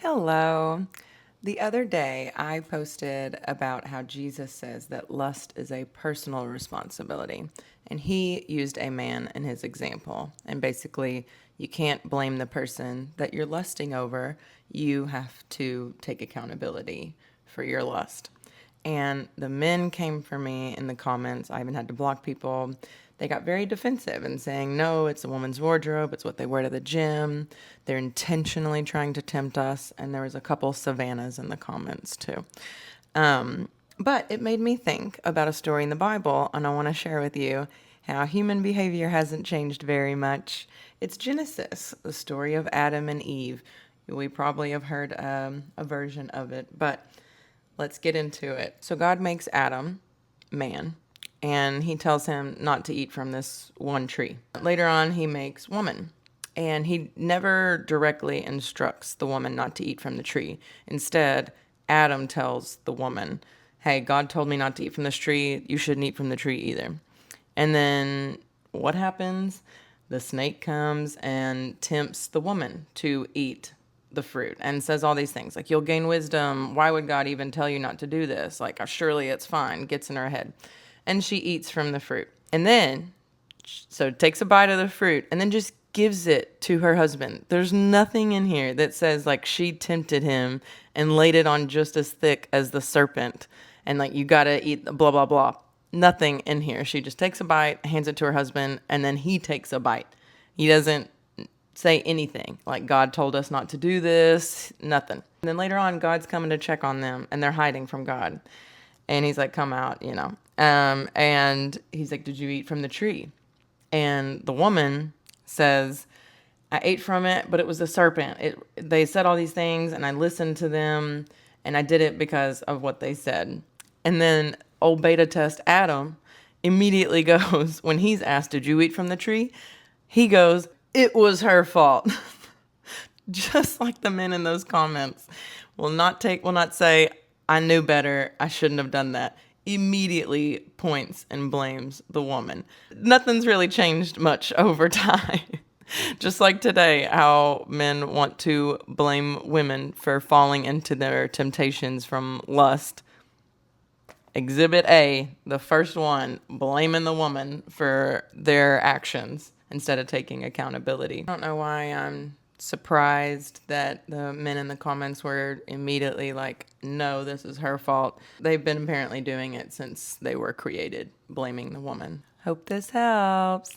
Hello. The other day, I posted about how Jesus says that lust is a personal responsibility, and he used a man in his example. And basically, you can't blame the person that you're lusting over. You have to take accountability for your lust. And the men came for me in the comments. I even had to block people. They got very defensive and saying, no, it's a woman's wardrobe. It's what they wear to the gym. They're intentionally trying to tempt us. And there was a couple Savannahs in the comments too. But it made me think about a story in the Bible, and I want to share with you how human behavior hasn't changed very much. It's Genesis, the story of Adam and Eve. We probably have heard a version of it, but let's get into it. So God makes Adam, man, and he tells him not to eat from this one tree. Later on, he makes woman, and he never directly instructs the woman not to eat from the tree. Instead, Adam tells the woman, hey, God told me not to eat from this tree. You shouldn't eat from the tree either. And then what happens? The snake comes and tempts the woman to eat the fruit and says all these things like, you'll gain wisdom. Why would God even tell you not to do this? Like, surely it's fine. Gets in her head. And she eats from the fruit. And then, so takes a bite of the fruit and then just gives it to her husband. There's nothing in here that says like she tempted him and laid it on just as thick as the serpent. And like, you got to eat blah, blah, blah. Nothing in here. She just takes a bite, hands it to her husband, and then he takes a bite. He doesn't say anything like God told us not to do this, nothing. And then later on, God's coming to check on them and they're hiding from God. And he's like, come out, and he's like, did you eat from the tree? And the woman says, I ate from it, but it was the serpent. They said all these things and I listened to them and I did it because of what they said. And then old beta test Adam immediately goes, when he's asked, did you eat from the tree? He goes, it was her fault. Just like the men in those comments will not say, I knew better. I shouldn't have done that. Immediately points and blames the woman. Nothing's really changed much over time. Just like today, how men want to blame women for falling into their temptations from lust. Exhibit A, the first one, blaming the woman for their actions instead of taking accountability. I don't know why I'm surprised that the men in the comments were immediately like, no, this is her fault. They've been apparently doing it since they were created, blaming the woman. Hope this helps.